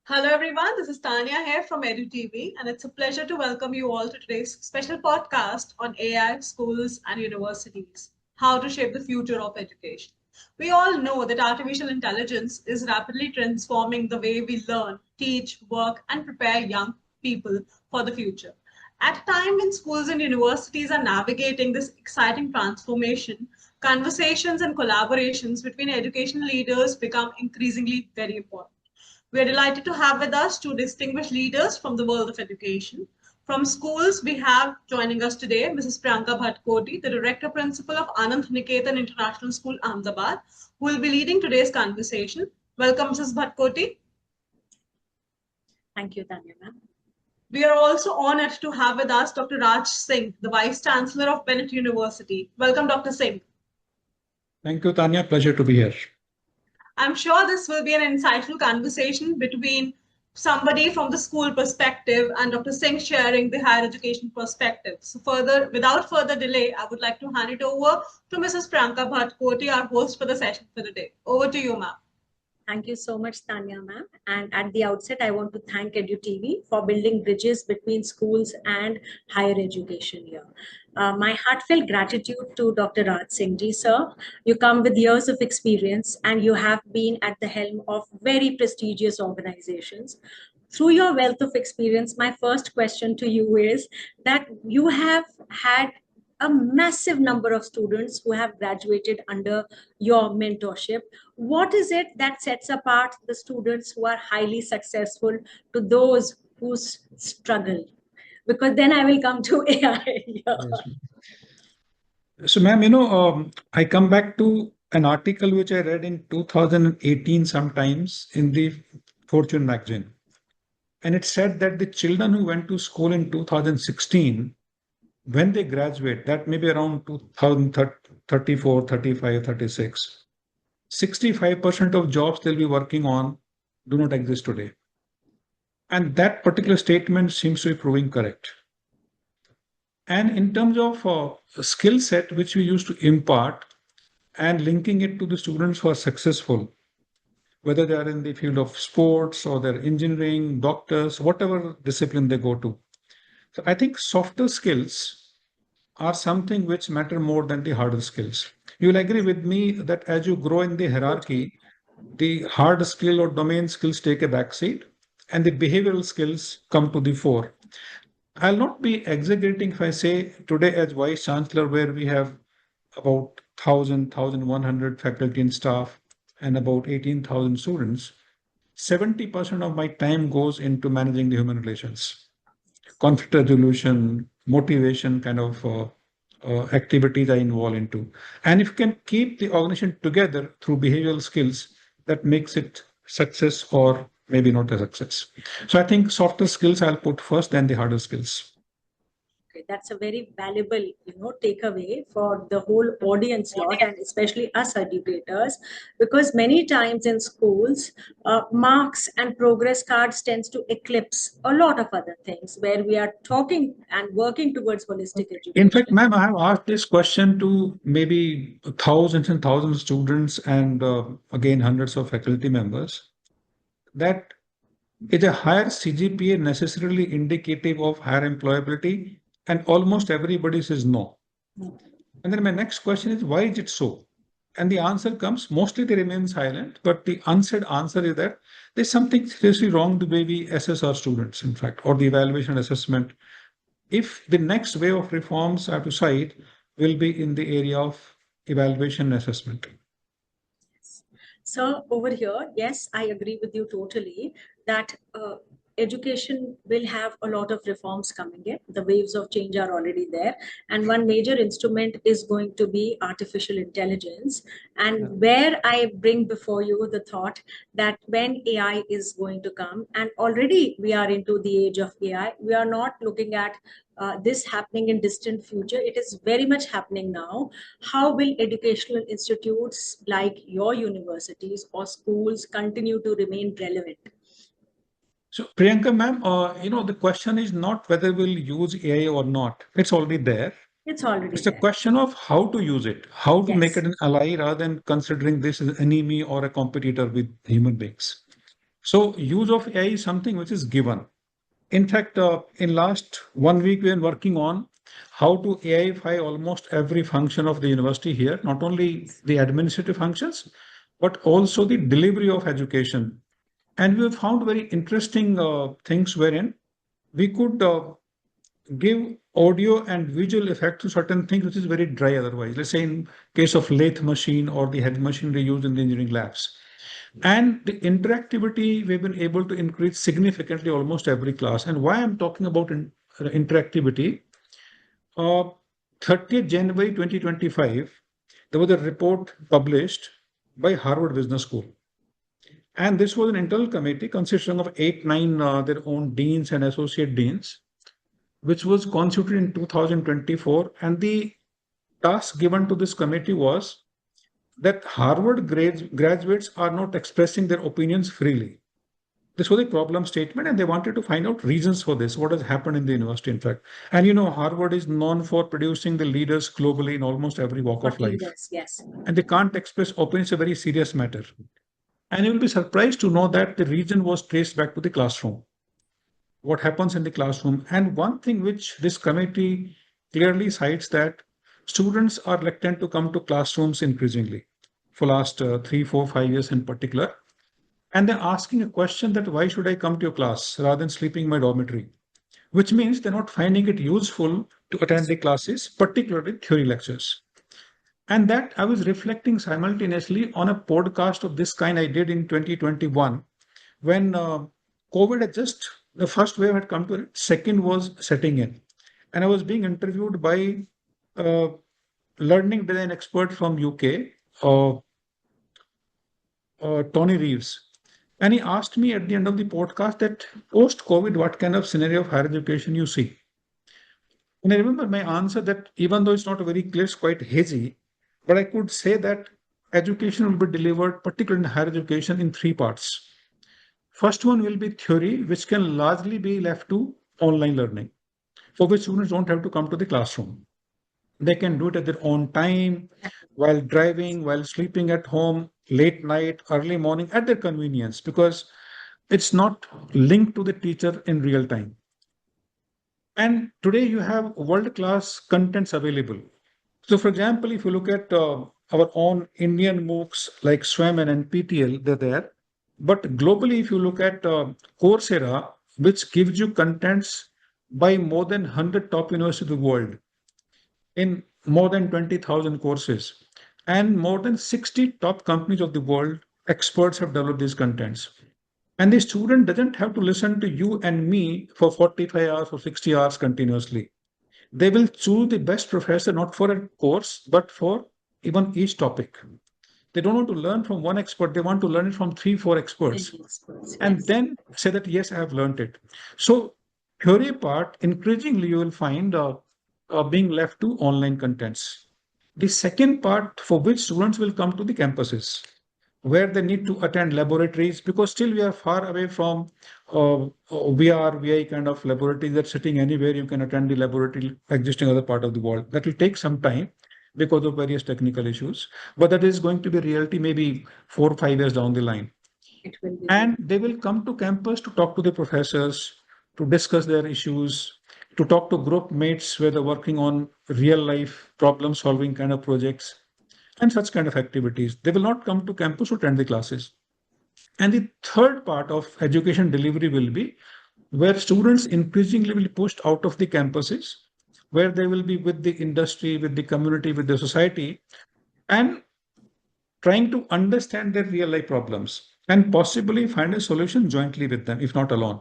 Hello everyone, this is Tanya here from EDU TV, and it's a pleasure to welcome you all to today's special podcast on AI, schools, and universities, how to shape the future of education. We all know that artificial intelligence is rapidly transforming the way we learn, teach, work, and prepare young people for the future. At a time when schools and universities are navigating this exciting transformation, conversations and collaborations between educational leaders become increasingly very important. We are delighted to have with us two distinguished leaders from the world of education. From schools, we have joining us today Mrs. Priyanka Bhatkoti, the Director Principal of Anand Niketan International School, Ahmedabad, who will be leading today's conversation. Welcome, Mrs. Bhatkoti. Thank you, Tanya ma'am. We are also honored to have with us Dr. Raj Singh, the Vice Chancellor of Bennett University. Welcome, Dr. Singh. Thank you, Tanya. Pleasure to be here. I'm sure this will be an insightful conversation between somebody from the school perspective and Dr. Singh sharing the higher education perspective. So without further delay, I would like to hand it over to Mrs. Priyanka Bhatkoti, our host for the session for the day. Over to you, ma'am. Thank you so much, Tanya ma'am. And at the outset, I want to thank EDU TV for building bridges between schools and higher education here. My heartfelt gratitude to Dr. Raj Singh ji, sir. You come with years of experience and you have been at the helm of very prestigious organizations. Through your wealth of experience, my first question to you is that you have had a massive number of students who have graduated under your mentorship. What is it that sets apart the students who are highly successful to those who struggle? Because then I will come to AI. So, ma'am, I come back to an article which I read in 2018 sometimes in the Fortune magazine. And it said that the children who went to school in 2016, when they graduate, that may be around 2034, 35, 36, 65% of jobs they'll be working on do not exist today. And that particular statement seems to be proving correct. And in terms of skill set, which we used to impart and linking it to the students who are successful, whether they are in the field of sports or they're engineering, doctors, whatever discipline they go to. So I think softer skills are something which matter more than the harder skills. You'll agree with me that as you grow in the hierarchy, the hard skill or domain skills take a backseat and the behavioral skills come to the fore. I'll not be exaggerating if I say today as Vice Chancellor, where we have about 1,100 faculty and staff and about 18,000 students, 70% of my time goes into managing the human relations, conflict resolution, motivation kind of activities I involve into. And if you can keep the organization together through behavioral skills, that makes it success or maybe not a success. So I think softer skills I'll put first, then the harder skills. Okay, that's a very valuable, takeaway for the whole audience lot, and especially us educators, because many times in schools, marks and progress cards tends to eclipse a lot of other things where we are talking and working towards holistic education. In fact, ma'am, I have asked this question to maybe thousands and thousands of students and again, hundreds of faculty members, that is a higher CGPA necessarily indicative of higher employability? And almost everybody says no. And then my next question is, why is it so? And the answer comes, mostly they remain silent, but the unsaid answer is that there's something seriously wrong the way we assess our students, in fact, or the evaluation assessment. If the next wave of reforms I have to cite will be in the area of evaluation and assessment. So over here, yes, I agree with you totally that education will have a lot of reforms coming in. The waves of change are already there. And one major instrument is going to be artificial intelligence. And where I bring before you the thought that when AI is going to come, and already we are into the age of AI, we are not looking at this happening in distant future. It is very much happening now. How will educational institutes like your universities or schools continue to remain relevant? So Priyanka ma'am, the question is not whether we'll use AI or not. It's already there. It's already It's there. a question of how to use it, how to make it an ally rather than considering this as an enemy or a competitor with human beings. So use of AI is something which is given. In fact, in last 1 week, we are working on how to AIify almost every function of the university here, not only the administrative functions, but also the delivery of education. And we have found very interesting things wherein we could give audio and visual effect to certain things which is very dry otherwise. Let's say in case of lathe machine or the heavy machinery used in the engineering labs. And the interactivity we've been able to increase significantly almost every class. And why I'm talking about interactivity, uh, 30th January 2025, there was a report published by Harvard Business School. And this was an internal committee consisting of 8, 9 their own deans and associate deans, which was constituted in 2024. And the task given to this committee was that Harvard graduates are not expressing their opinions freely. This was a problem statement, and they wanted to find out reasons for this, what has happened in the university, in fact. And Harvard is known for producing the leaders globally in almost every walk of life. Leaders, yes. And they can't express opinions, a very serious matter. And you'll be surprised to know that the reason was traced back to the classroom. What happens in the classroom. And one thing which this committee clearly cites that students are reluctant to come to classrooms increasingly for last 3, 4, 5 years in particular. And they're asking a question that why should I come to your class rather than sleeping in my dormitory? Which means they're not finding it useful to attend the classes, particularly theory lectures. And that I was reflecting simultaneously on a podcast of this kind I did in 2021 when COVID had just, the first wave had come to it, second was setting in. And I was being interviewed by a learning design expert from UK, Tony Reeves. And he asked me at the end of the podcast that post-COVID, what kind of scenario of higher education you see? And I remember my answer that even though it's not very clear, it's quite hazy, but I could say that education will be delivered, particularly in higher education, in 3 parts. First one will be theory, which can largely be left to online learning, for which students don't have to come to the classroom. They can do it at their own time, while driving, while sleeping at home, late night, early morning, at their convenience, because it's not linked to the teacher in real time. And today you have world-class contents available. So for example, if you look at our own Indian MOOCs like SWAM and NPTEL, they're there. But globally, if you look at Coursera, which gives you contents by more than 100 top universities of the world in more than 20,000 courses, and more than 60 top companies of the world, experts have developed these contents. And the student doesn't have to listen to you and me for 45 hours or 60 hours continuously. They will choose the best professor, not for a course, but for even each topic. They don't want to learn from one expert. They want to learn it from 3, 4 experts. And then say that, yes, I have learned it. So theory part, increasingly, you will find being left to online contents. The second part for which students will come to the campuses, where they need to attend laboratories, because still we are far away from VR, VI kind of laboratories that sitting anywhere you can attend the laboratory existing other part of the world. That will take some time because of various technical issues, but that is going to be reality maybe 4 or 5 years down the line. It will be. And they will come to campus to talk to the professors, to discuss their issues, to talk to group mates where they're working on real life problem solving kind of projects and such kind of activities. They will not come to campus to attend the classes. And the third part of education delivery will be where students increasingly will be pushed out of the campuses, where they will be with the industry, with the community, with the society, and trying to understand their real life problems and possibly find a solution jointly with them, if not alone.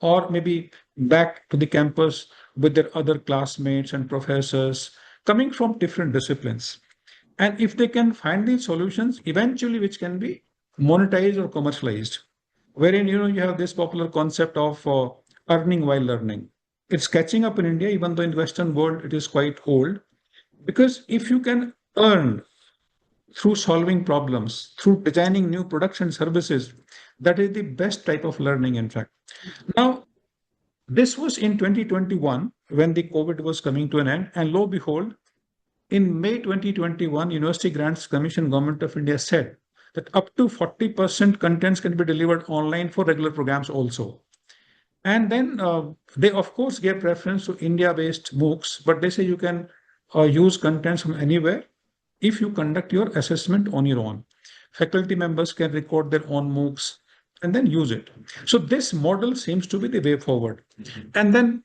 Or maybe back to the campus with their other classmates and professors coming from different disciplines. And if they can find these solutions, eventually, which can be monetized or commercialized, wherein you have this popular concept of earning while learning. It's catching up in India, even though in the Western world it is quite old. Because if you can earn through solving problems, through designing new products and services, that is the best type of learning, in fact. Now, this was in 2021 when the COVID was coming to an end, and lo and behold, in May 2021, University Grants Commission, Government of India said that up to 40% contents can be delivered online for regular programs also. And then they, of course, gave preference to India-based MOOCs, but they say you can use contents from anywhere if you conduct your assessment on your own. Faculty members can record their own MOOCs and then use it. So this model seems to be the way forward. And then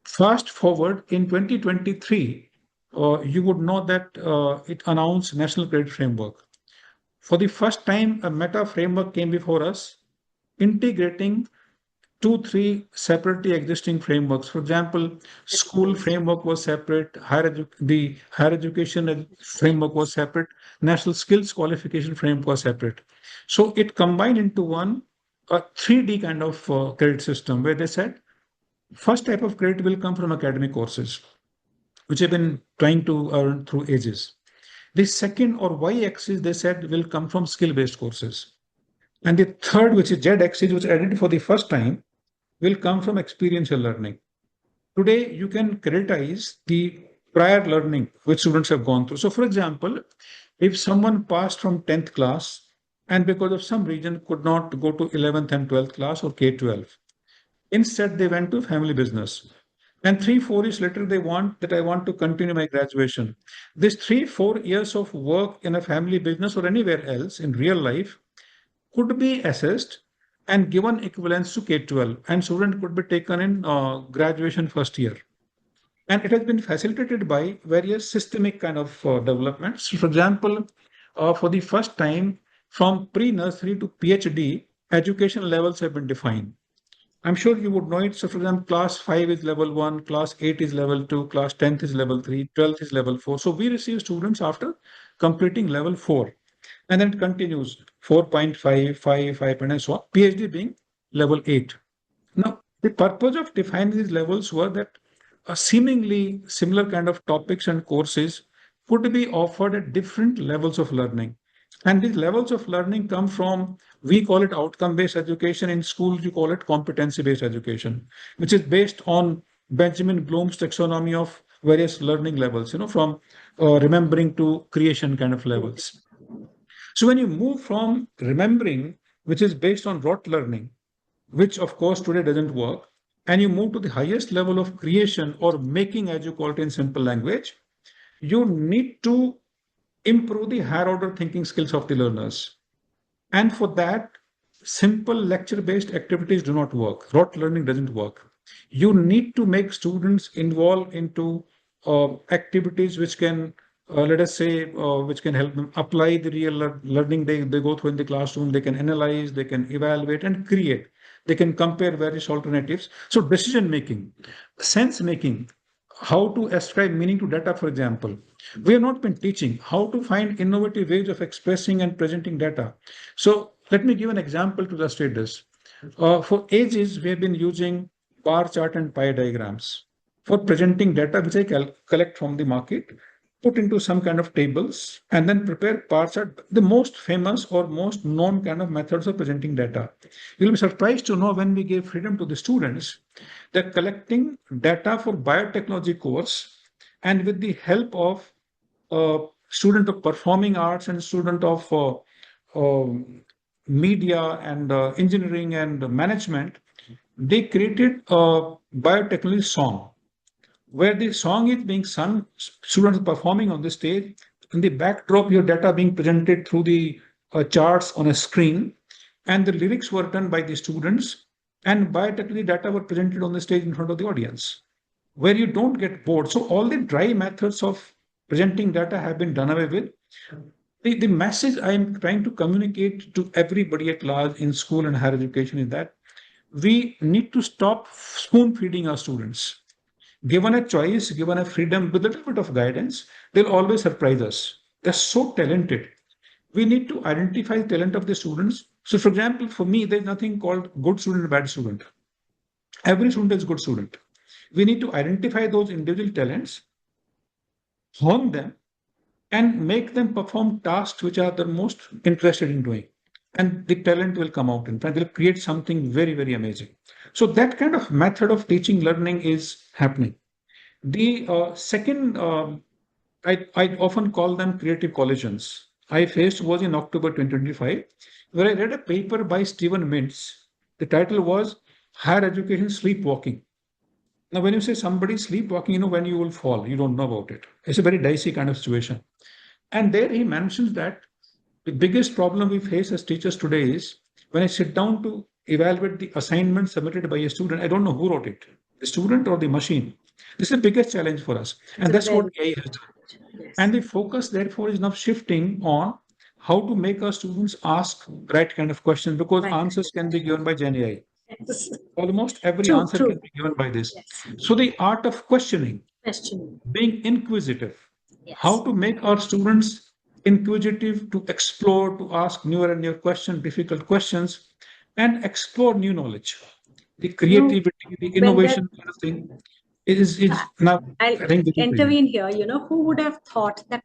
fast forward in 2023, you would know that it announced National Credit Framework. For the first time, a meta framework came before us, integrating 2, 3 separately existing frameworks. For example, school framework was separate, the higher education framework was separate, national skills qualification framework was separate. So it combined into one, a 3D kind of credit system where they said, first type of credit will come from academic courses, which have been trying to earn through ages. The second or y-axis, they said, will come from skill-based courses. And the third, which is z-axis, which added for the first time, will come from experiential learning. Today, you can creditize the prior learning which students have gone through. So for example, if someone passed from 10th class and because of some reason could not go to 11th and 12th class or K-12, instead they went to family business. And 3, 4 years later, I want to continue my graduation. This 3, 4 years of work in a family business or anywhere else in real life could be assessed and given equivalence to K-12, and student could be taken in graduation first year. And it has been facilitated by various systemic kind of developments. For example, for the first time, from pre-nursery to PhD, education levels have been defined. I'm sure you would know it. So for example, class 5 is level 1, class 8 is level 2, class 10th is level 3, 12th is level 4. So we receive students after completing level 4. And then it continues 4.5, 5, 5, and so on, PhD being level 8. Now, the purpose of defining these levels were that seemingly similar kind of topics and courses could be offered at different levels of learning. And these levels of learning come from, we call it outcome-based education. In schools, you call it competency-based education, which is based on Benjamin Bloom's taxonomy of various learning levels, from remembering to creation kind of levels. So when you move from remembering, which is based on rote learning, which of course today doesn't work, and you move to the highest level of creation or making, as you call it in simple language, you need to improve the higher order thinking skills of the learners. And for that, simple lecture-based activities do not work. Rote learning doesn't work. You need to make students involved into activities which can, let us say, which can help them apply the real learning they go through in the classroom. They can analyze, they can evaluate and create. They can compare various alternatives. So decision-making, sense-making, how to ascribe meaning to data, for example. We have not been teaching how to find innovative ways of expressing and presenting data. So let me give an example to illustrate this. For ages, we have been using bar chart and pie diagrams for presenting data, which I collect from the market, put into some kind of tables, and then prepare bar chart, the most famous or most known kind of methods of presenting data. You'll be surprised to know when we give freedom to the students, they're collecting data for biotechnology course, and with the help of student of performing arts and student of media and engineering and management, they created a biotechnology song where the song is being sung, students performing on the stage, in the backdrop, your data being presented through the charts on a screen, and the lyrics were done by the students, and biotechnology data were presented on the stage in front of the audience, where you don't get bored. So all the dry methods of presenting data have been done away with. The message I am trying to communicate to everybody at large in school and higher education is that we need to stop spoon feeding our students. Given a choice, given a freedom with a little bit of guidance, they'll always surprise us. They're so talented. We need to identify the talent of the students. So for example, for me, there's nothing called good student and bad student. Every student is good student. We need to identify those individual talents, hone them, and make them perform tasks which are the most interested in doing. And the talent will come out in front. They'll create something very, very amazing. So that kind of method of teaching learning is happening. The second, I often call them creative collisions. I faced was in October 2025, where I read a paper by Stephen Mintz. The title was Higher Education Sleepwalking. Now, when you say somebody sleepwalking, when you will fall, you don't know about it. It's a very dicey kind of situation. And there he mentions that the biggest problem we face as teachers today is when I sit down to evaluate the assignment submitted by a student, I don't know who wrote it, the student or the machine. This is the biggest challenge for us. And that's what AI has done. Yes. And the focus, therefore, is now shifting on how to make our students ask right kind of questions, because answers can be given by Gen AI. Yes. Almost every answer can be given by this. Yes. So the art of questioning, Questioning, being inquisitive, yes. how to make our students inquisitive, to explore, to ask newer and newer questions, difficult questions, and explore new knowledge. The creativity, the innovation kind of thing is now. I'll I think intervene here. Who would have thought that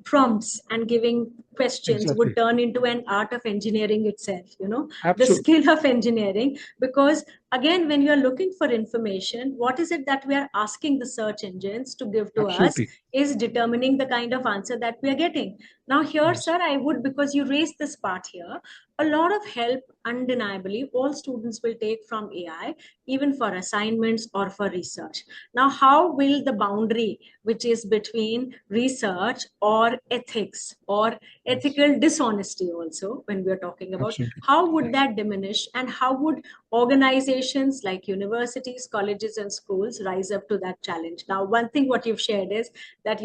prompts and giving questions Exactly. would turn into an art of engineering itself, the Absolutely. skill of engineering? Because again, when you're looking for information, what is it that we are asking the search engines to give to Absolutely. us is determining the kind of answer that we are getting. Now here, Yes. sir, I would, because you raised this part here, a lot of help undeniably all students will take from AI, even for assignments or for research. Now, how will the boundary, which is between research or ethics or ethical dishonesty also, when we're talking about, Absolutely. how would that diminish, and how would organizations like universities, colleges, and schools rise up to that challenge? Now, one thing what you've shared is that,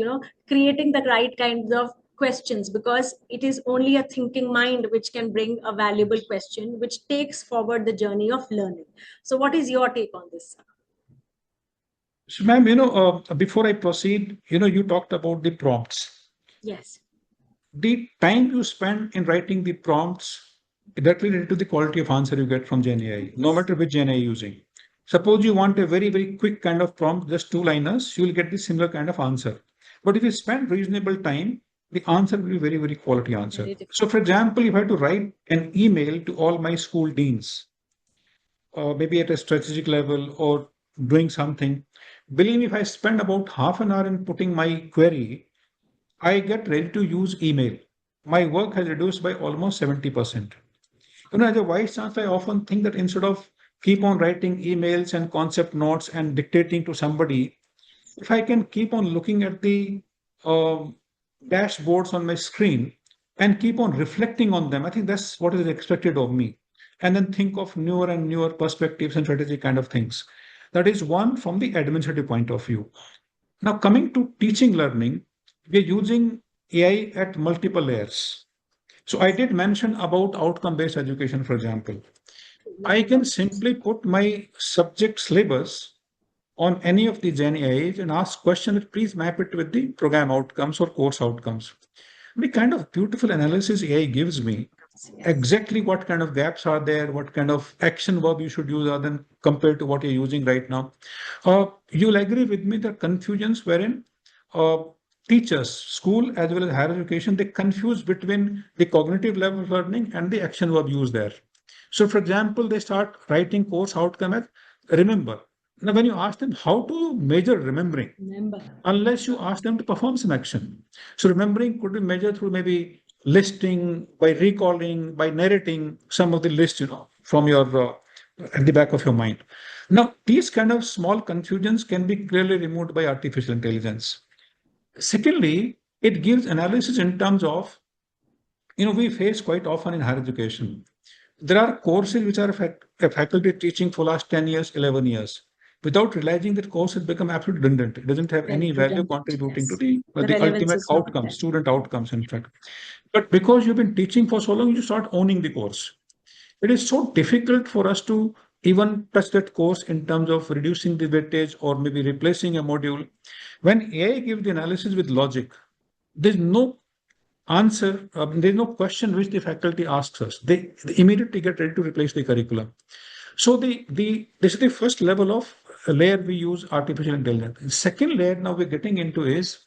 creating the right kinds of questions, because it is only a thinking mind which can bring a valuable question which takes forward the journey of learning. So what is your take on this, sir? So, ma'am, before I proceed, you talked about the prompts. Yes. The time you spend in writing the prompts directly related to the quality of answer you get from Gen AI, no matter which Gen AI you're using. Suppose you want a very, very quick kind of prompt, just two-liners, you will get the similar kind of answer. But if you spend reasonable time, the answer will be very, very quality answer. So, for example, if I had to write an email to all my school deans, maybe at a strategic level or doing something, believe me, if I spend about half an hour in putting my query, I get ready to use email. My work has reduced by almost 70%. As a vice chancellor, I often think that instead of keep on writing emails and concept notes and dictating to somebody, if I can keep on looking at the um dashboards on my screen and keep on reflecting on them, I think that's what is expected of me. And then think of newer and newer perspectives and strategy kind of things. That is one from the administrative point of view. Now, coming to teaching learning, we're using AI at multiple layers. So I did mention about outcome-based education, for example. I can simply put my subject syllabus on any of the Gen AIs and ask questions, please map it with the program outcomes or course outcomes. The kind of beautiful analysis AI gives me, exactly what kind of gaps are there, what kind of action verb you should use other than compared to what you're using right now. You'll agree with me that confusions wherein uh, teachers, school as well as higher education, they confuse between the cognitive level of learning and the action verb used there. So, for example, they start writing course outcome as remember. Now, when you ask them how to measure remembering, unless you ask them to perform some action. So, remembering could be measured through maybe listing, by recalling, by narrating some of the list, from your at the back of your mind. Now, these kind of small confusions can be clearly removed by artificial intelligence. Secondly, it gives analysis in terms of, we face quite often in higher education. There are courses which are a faculty teaching for last 10 years, 11 years. Without realizing that course has become absolutely redundant. It doesn't have any value contributing to the ultimate outcome, student outcomes, in fact. But because you've been teaching for so long, you start owning the course. It is so difficult for us to even touch that course in terms of reducing the weightage or maybe replacing a module. When AI gives the analysis with logic, there's no answer, there's no question which the faculty asks us. They immediately get ready to replace the curriculum. So this is the first level of layer we use artificial intelligence. The second layer now we're getting into is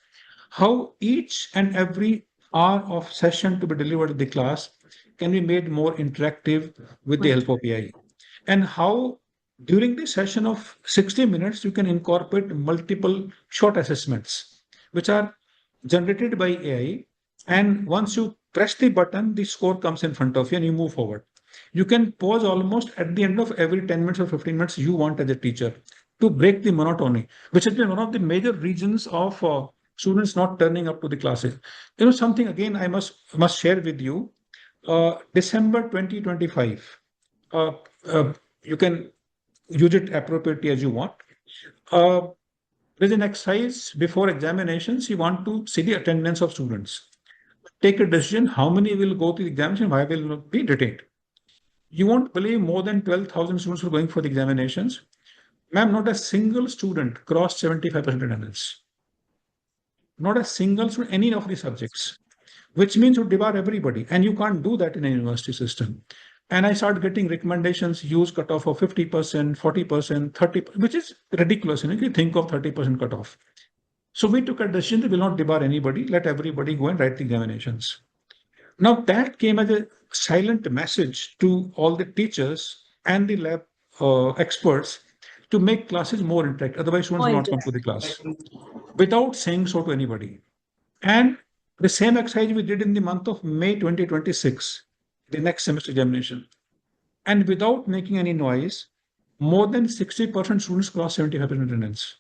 how each and every hour of session to be delivered in the class can be made more interactive with the help of AI. And how during the session of 60 minutes, you can incorporate multiple short assessments, which are generated by AI And once you press the button, the score comes in front of you and you move forward. You can pause almost at the end of every 10 minutes or 15 minutes you want as a teacher to break the monotony, which has been one of the major reasons of students not turning up to the classes. You know, something again I must share with you. December 2025. Uh, you can use it appropriately as you want. Uh, there's an exercise before examinations. You want to see the attendance of students. Take a decision how many will go to the examination, why will not be retained. You won't believe more than 12,000 students were going for the examinations. Ma'am, not a single student crossed 75% attendance. Not a single student, any of the subjects, which means you debar everybody. And you can't do that in a university system. And I started getting recommendations, use cutoff of 50%, 40%, 30%, which is ridiculous. If you think of 30% cutoff. So we took a decision that will not debar anybody, let everybody go and write the examinations. Now that came as a silent message to all the teachers and the lab experts to make classes more interactive. Otherwise, students will not come to the class without saying so to anybody. And the same exercise we did in the month of May 2026, the next semester examination. And without making any noise, more than 60% students crossed 75% attendance.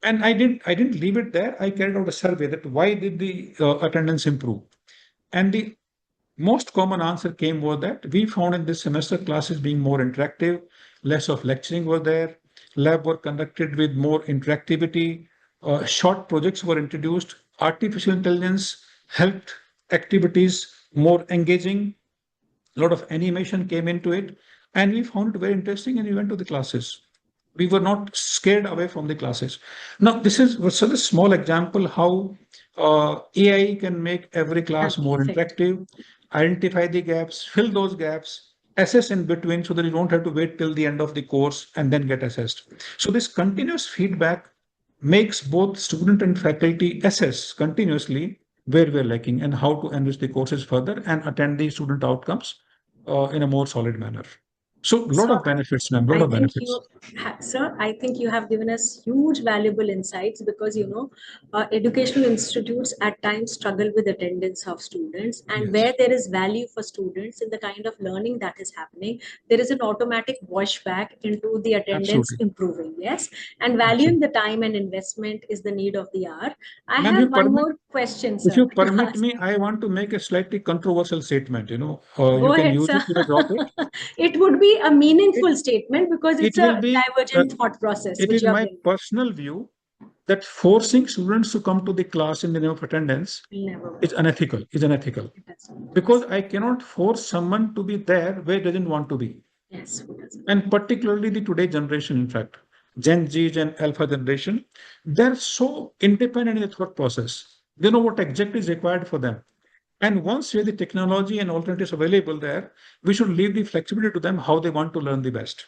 And I didn't leave it there. I carried out a survey that why did the attendance improve? And the most common answer came was that we found in this semester classes being more interactive, less of lecturing were there, lab were conducted with more interactivity, short projects were introduced, artificial intelligence helped activities more engaging, a lot of animation came into it, and we found it very interesting and we went to the classes. We were not scared away from the classes. Now, this is such a small example how AI can make every class more interactive, identify the gaps, fill those gaps, assess in between so that you don't have to wait till the end of the course and then get assessed. So this continuous feedback makes both student and faculty assess continuously where we're lacking and how to enrich the courses further and attend the student outcomes in a more solid manner. So a lot of benefits, ma'am, lot of benefits. Sir, I think you have given us huge valuable insights because, educational institutes at times struggle with attendance of students, and Yes, where there is value for students in the kind of learning that is happening, there is an automatic wash back into the attendance absolutely. improving. Yes. And valuing Absolutely. the time and investment is the need of the hour. I Ma'am, have one more question, if sir, you to permit ask. me, I want to make a slightly controversial statement. You Go can ahead, use sir. it, you may drop it. It would be a It, meaningful statement because it it's will a be, uh, divergent thought process it which is you are my bringing. personal view that forcing students to come to the class in the name of attendance Never is work. unethical, is unethical. It doesn't. Because I cannot force someone to be there where they doesn't want to be. Yes, who doesn't? And particularly the today generation, in fact, Gen Z and Alpha generation, they're so independent in the thought process. They know what exactly is required for them. And once we have the technology and alternatives available there, we should leave the flexibility to them how they want to learn the best.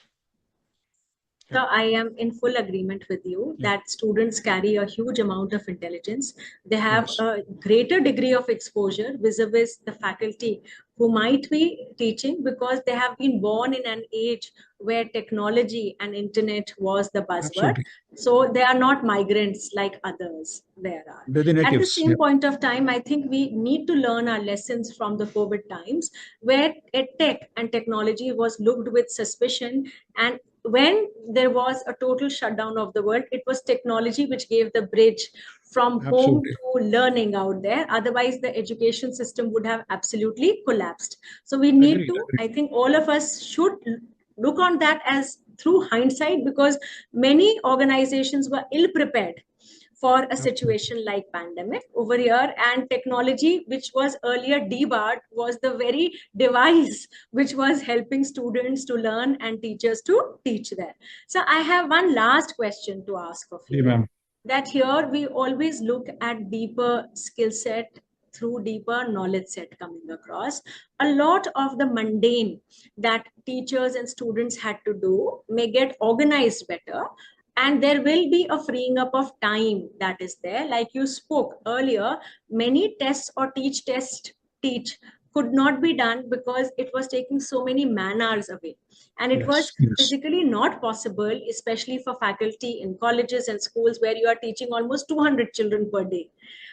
So Yeah. I am in full agreement with you Yeah. that students carry a huge amount of intelligence. They have Yes. a greater degree of exposure vis-a-vis the faculty who might be teaching because they have been born in an age where technology and internet was the buzzword. Absolutely. So they are not migrants like others there are. They're the At the natives. Yeah. same point of time, I think we need to learn our lessons from the COVID times where tech and technology was looked with suspicion, and when there was a total shutdown of the world, it was technology which gave the bridge from home Absolutely. to learning out there. Otherwise, the education system would have absolutely collapsed. So we need Agreed. to, Agreed. I think all of us should look on that as through hindsight, because many organizations were ill prepared for a Absolutely. situation like pandemic over here, and technology which was earlier debarred was the very device which was helping students to learn and teachers to teach there. So I have one last question to ask of Yeah, you, ma'am. that here we always look at deeper skill set through deeper knowledge set coming across. A lot of the mundane that teachers and students had to do may get organized better, and there will be a freeing up of time that is there. Like you spoke earlier, many tests or teach could not be done because it was taking so many man hours away, and it was Yes. Yes. physically not possible, especially for faculty in colleges and schools where you are teaching almost 200 children per day.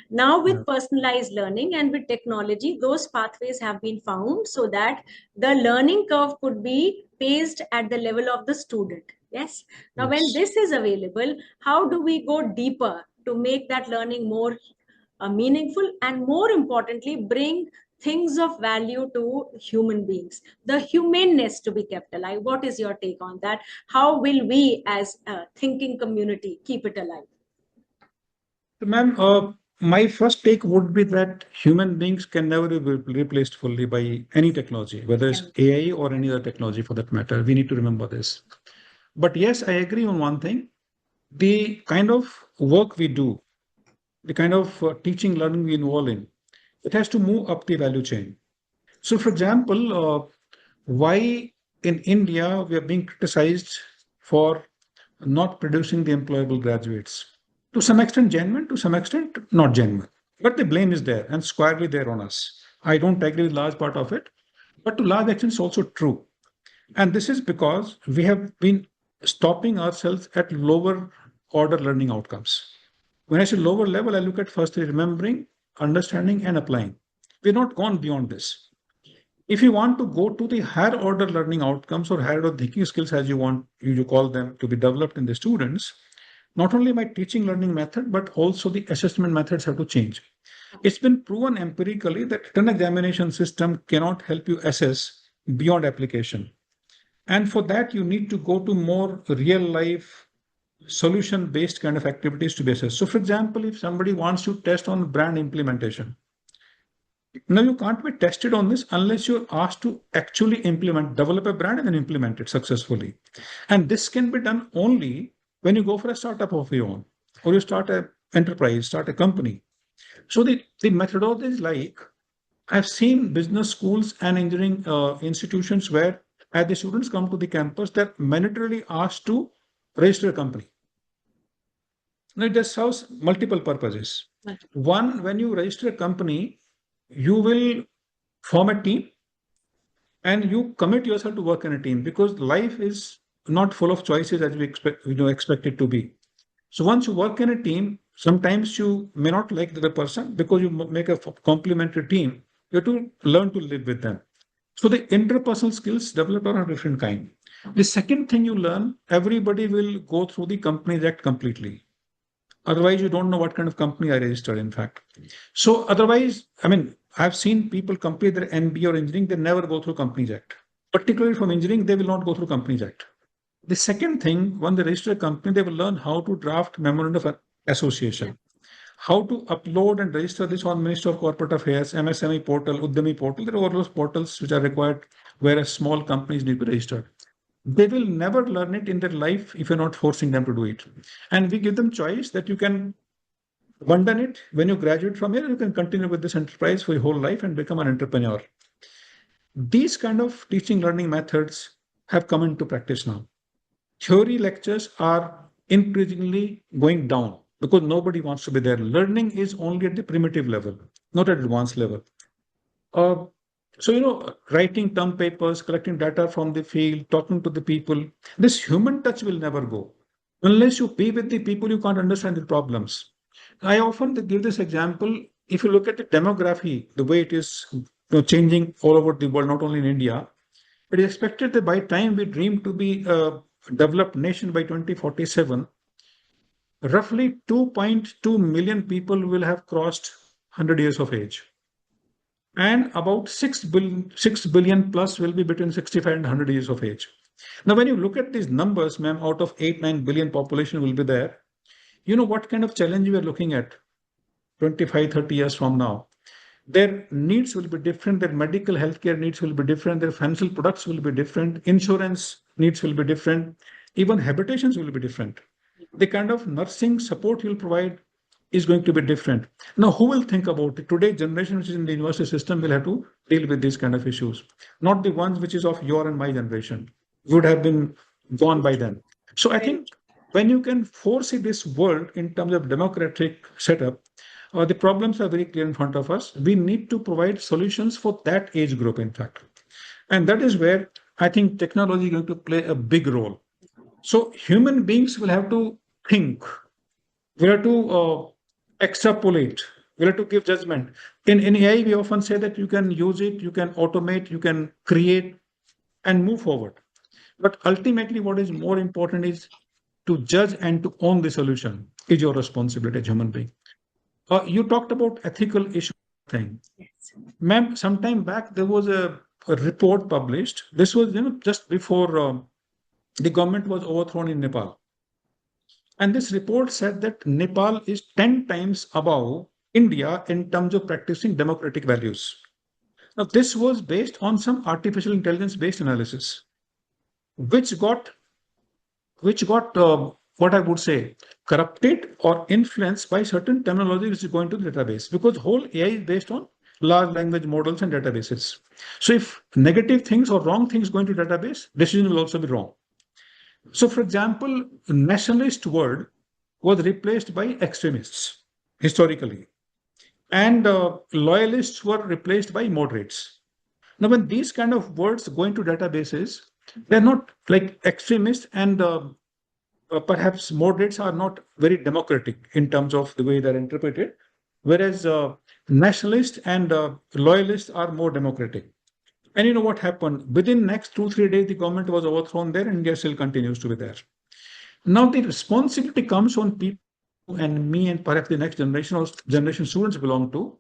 Now with personalized learning and with technology, those pathways have been found so that the learning curve could be paced at the level of the student. Yes. Now, when this is available, how do we go deeper to make that learning more meaningful and, more importantly, bring things of value to human beings, the humaneness to be kept alive? What is your take on that? How will we as a thinking community keep it alive? So, ma'am, my first take would be that human beings can never be replaced fully by any technology, whether it's AI or any other technology for that matter. We need to remember this. But yes, I agree on one thing. The kind of work we do, the kind of teaching, learning we involve in, it has to move up the value chain. So, for example, why in India we are being criticized for not producing the employable graduates? To some extent, genuine, to some extent, not genuine. But the blame is there and squarely there on us. I don't agree with large part of it, but to large extent, it's also true. And this is because we have been stopping ourselves at lower order learning outcomes. When I say lower level, I look at firstly remembering, understanding, and applying. We're not gone beyond this. If you want to go to the higher order learning outcomes or higher order thinking skills, as you call them, to be developed in the students, not only my teaching learning method, but also the assessment methods have to change. It's been proven empirically that written examination system cannot help you assess beyond application. And for that, you need to go to more real life solution based kind of activities to be assessed. So for example, if somebody wants to test on brand implementation, now you can't be tested on this unless you're asked to actually develop a brand and then implement it successfully. And this can be done only when you go for a startup of your own, or you start an enterprise, start a company. So the methodology is like, I've seen business schools and engineering institutions where as the students come to the campus, they're mandatorily asked to register a company. Now it just serves multiple purposes. One, when you register a company, you will form a team and you commit yourself to work in a team, because life is not full of choices as we expect it to be. So once you work in a team, sometimes you may not like the other person because you make a complementary team. You have to learn to live with them. So the interpersonal skills develop are a different kind. The second thing you learn, everybody will go through the Companies Act completely. Otherwise, you don't know what kind of company I registered, in fact. So otherwise, I mean, I've seen people complete their MBA or engineering, they never go through Companies Act. Particularly from engineering, they will not go through Companies Act. The second thing, when they register a company, they will learn how to draft memorandum of association, how to upload and register this on Ministry of Corporate Affairs, MSME portal, Uddami portal. There are all those portals which are required where small companies need to be registered. They will never learn it in their life if you're not forcing them to do it. And we give them choice that you can abandon it when you graduate from here. You can continue with this enterprise for your whole life and become an entrepreneur. These kind of teaching learning methods have come into practice now. Theory lectures are increasingly going down because nobody wants to be there. Learning is only at the primitive level, not at advanced level. So, writing term papers, collecting data from the field, talking to the people, this human touch will never go. Unless you be with the people, you can't understand the problems. I often give this example. If you look at the demography, the way it is changing all over the world, not only in India, it is expected that by the time we dream to be a developed nation by 2047, roughly 2.2 million people will have crossed 100 years of age. And about 6 billion plus will be between 65 and 100 years of age. Now, when you look at these numbers, ma'am, out of 8-9 billion population will be there, you know what kind of challenge we are looking at 25-30 years from now. Their needs will be different, their medical healthcare needs will be different, their financial products will be different, insurance needs will be different, even habitations will be different. The kind of nursing support you'll provide is going to be different. Now, who will think about it? Today's generation, which is in the university system, will have to deal with these kind of issues, not the ones which is of your and my generation, would have been gone by then. So I think when you can foresee this world in terms of democratic setup, the problems are very clear in front of us. We need to provide solutions for that age group, in fact. And that is where I think technology is going to play a big role. So human beings will have to think, we have to extrapolate We'll have to give judgment. In AI, we often say that you can use it, you can automate, you can create and move forward. But ultimately, what is more important is to judge and to own the solution is your responsibility as a human being. You talked about ethical issue thing. Yes. Ma'am, sometime back, there was a report published. This was, just before the government was overthrown in Nepal. And this report said that Nepal is 10 times above India in terms of practicing democratic values. Now, this was based on some artificial intelligence-based analysis, which got what I would say corrupted or influenced by certain terminology which is going to the database, because whole AI is based on large language models and databases. So if negative things or wrong things go into database, decision will also be wrong. So for example, nationalist word was replaced by extremists historically, and loyalists were replaced by moderates. Now, when these kind of words go into databases, they're not like extremists and perhaps moderates are not very democratic in terms of the way they're interpreted, whereas nationalists and loyalists are more democratic. And you know what happened? Within next 2-3 days, the government was overthrown there, and India still continues to be there. Now the responsibility comes on people and me and perhaps the next generation or generation students belong to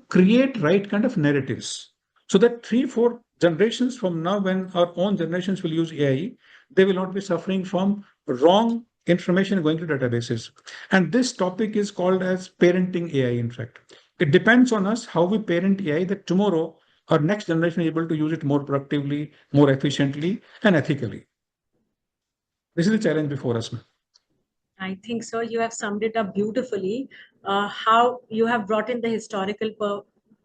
create right kind of narratives. So that 3-4 generations from now, when our own generations will use AI, they will not be suffering from wrong information going to databases. And this topic is called as parenting AI, in fact. It depends on us how we parent AI, that tomorrow our next generation is able to use it more productively, more efficiently, and ethically. This is the challenge before us, ma'am. I think so. You have summed it up beautifully. How you have brought in the historical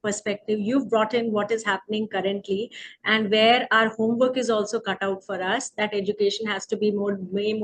perspective, you've brought in what is happening currently, and where our homework is also cut out for us, that education has to be made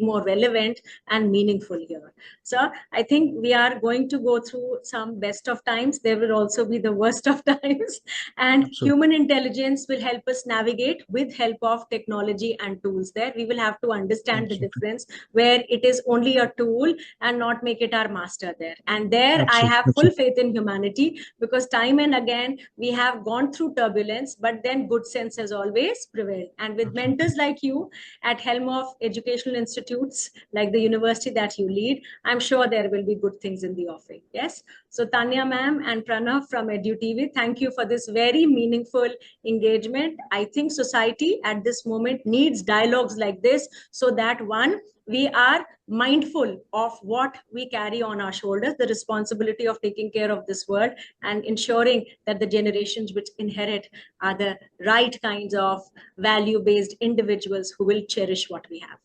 more relevant and meaningful here. So I think we are going to go through some best of times. There will also be the worst of times, and Absolutely. human intelligence will help us navigate with help of technology and tools. There we will have to understand the difference, where it is only a tool and not make it our master there. And there I have full faith in humanity, because time and again we have gone through turbulence, but then good sense has always prevailed. And with mentors like you at helm of educational institutes like the university that you lead, I'm sure there will be good things in the offing. Yes. So Tanya ma'am and Pranav from EDU TV, thank you for this very meaningful engagement. I think society at this moment needs dialogues like this, so that one, we are mindful of what we carry on our shoulders, the responsibility of taking care of this world and ensuring that the generations which inherit are the right kinds of value-based individuals who will cherish what we have.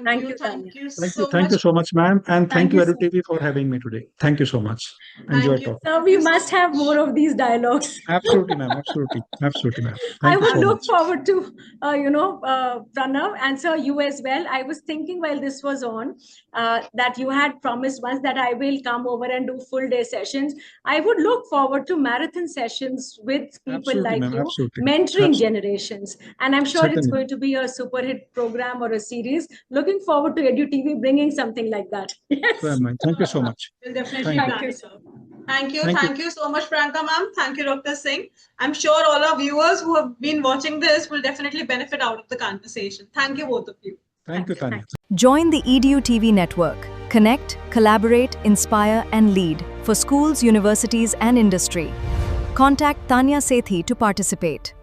Thank you, Tanya. Thank you so much, ma'am. And thank you, EDU TV, for having me today. Thank you so much. Enjoy talking. So we must have more of these dialogues. Absolutely, ma'am. Absolutely. Absolutely, ma'am. I would look forward to, Pranav, and sir, you as well. I was thinking while this was on, that you had promised once that I will come over and do full day sessions. I would look forward to marathon sessions with people like you, mentoring generations. And I'm sure it's going to be a super hit program or a series. Looking forward to EDU TV bringing something like that. Yes. Thank you so much. We'll definitely thank you, sir. Thank you so much, Priyanka ma'am. Thank you, Dr. Singh. I'm sure all our viewers who have been watching this will definitely benefit out of the conversation. Thank you, both of you. Thank you, Tanya. Join the EDU TV network. Connect, collaborate, inspire, and lead for schools, universities, and industry. Contact Tanya Sethi to participate.